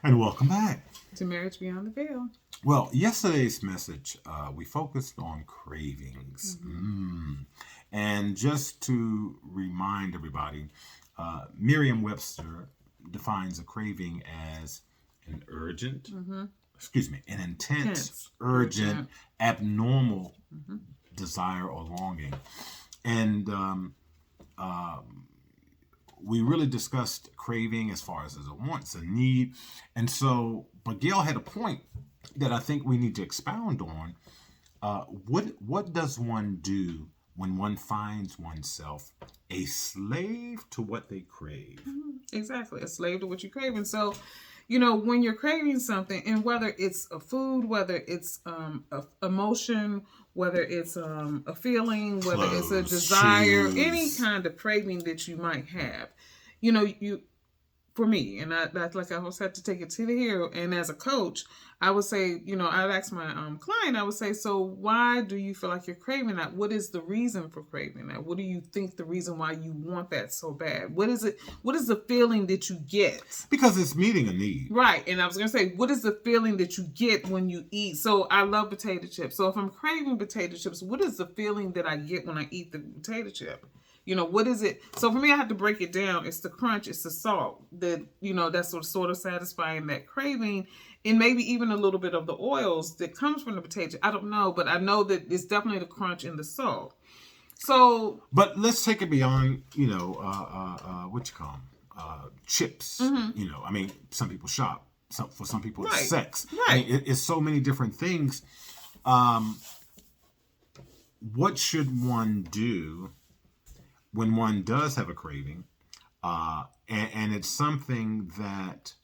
And welcome back to Marriage Beyond the Veil. Well, yesterday's message, we focused on cravings. Mm-hmm. And just to remind everybody, Merriam-Webster defines a craving as an urgent, an intense, urgent, abnormal desire or longing. And we really discussed craving as far as a want, it's a need. And so, but Gail had a point that I think we need to expound on. What does one do when one finds oneself a slave to what they crave? Exactly, a slave to what you crave. And so, when you're craving something, and whether it's a food, whether it's a emotion, whether it's a feeling, whether it's a desire, shoes. any kind of craving that you might have, you for me, and that's like I always had to take it to the hero. And as a coach, I would say, I'd ask my client, I would say, so why do you feel like you're craving that? What is the reason for craving that? What do you think the reason why you want that so bad? What is it? What is the feeling that you get? Because it's meeting a need. Right. And I was going to say, what is the feeling that you get when you eat? So I love potato chips. So if I'm craving potato chips, what is the feeling that I get when I eat the potato chip? What is it? So for me, I have to break it down. It's the crunch, it's the salt that, that's sort of satisfying that craving, and maybe even a little bit of the oils that comes from the potato. I don't know, but I know that it's definitely the crunch and the salt. So, but let's take it beyond, what you call them, chips. I mean, some people shop. For some people, it's sex. Right. I mean, it's so many different things. What should one do when one does have a craving, and it's something that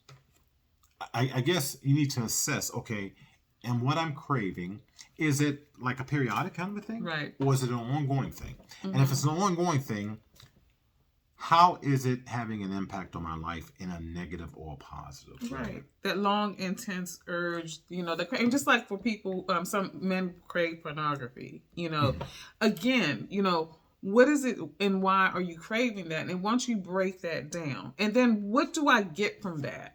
I guess you need to assess, okay, and what I'm craving, is it like a periodic kind of a thing? Right. Or is it an ongoing thing? And if it's an ongoing thing, how is it having an impact on my life in a negative or a positive way? Right. That long, intense urge, and just like for people, some men crave pornography, again, what is it and why are you craving that? And once you break that down, and then what do I get from that?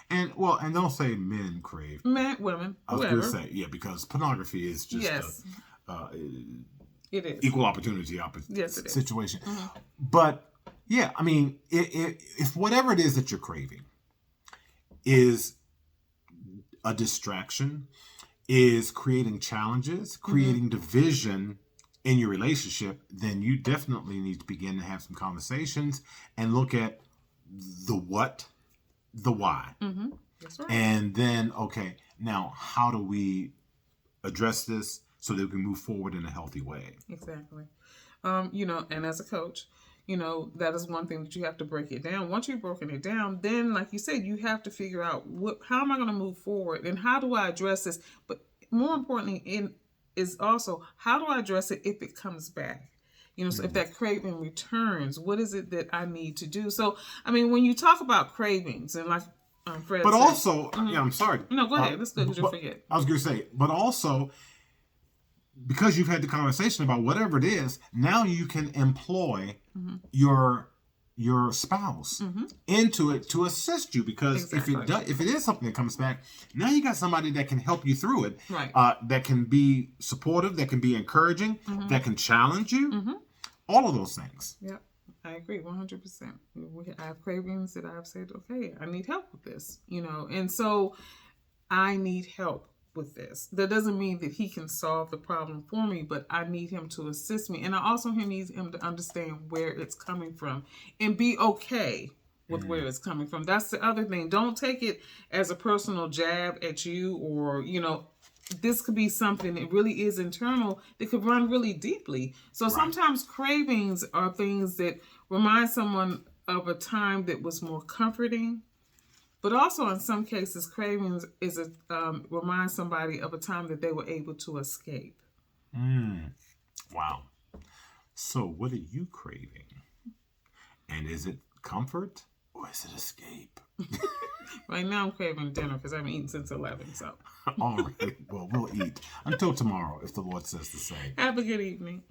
And don't say men crave. Men, women, I was going to say, because pornography is just it is equal opportunity yes, it situation. Is. Mm-hmm. But I mean, if whatever it is that you're craving is a distraction, is creating challenges, creating division in your relationship, then you definitely need to begin to have some conversations and look at the what, the why. Mm-hmm. That's right. And then, okay, now how do we address this so that we can move forward in a healthy way? Exactly. And as a coach, that is one thing that you have to break it down. Once you've broken it down, then, like you said, you have to figure out how am I going to move forward and how do I address this? But more importantly, is also how do I address it if it comes back? So if that craving returns, what is it that I need to do? So, I mean, when you talk about cravings, and like Fred but said, also, I'm sorry. No, go ahead. That's good because you'll forget. I was going to say, but also, because you've had the conversation about whatever it is, now you can employ your spouse into it to assist you, because if it is something that comes back, now you got somebody that can help you through it, right? That can be supportive, that can be encouraging, that can challenge you, all of those things. Yep, I agree 100%. I have cravings that I've said, okay, I need help with this, and so I need help with this. That doesn't mean that he can solve the problem for me, but I need him to assist me. And I also need him to understand where it's coming from and be okay with where it's coming from. That's the other thing. Don't take it as a personal jab at you, or, this could be something that really is internal that could run really deeply. So sometimes cravings are things that remind someone of a time that was more comforting. But also, in some cases, cravings is remind somebody of a time that they were able to escape. Wow. So, what are you craving? And is it comfort or is it escape? Right now, I'm craving dinner because I haven't eaten since 11. So, all right. Well, we'll eat until tomorrow, if the Lord says the same. Have a good evening.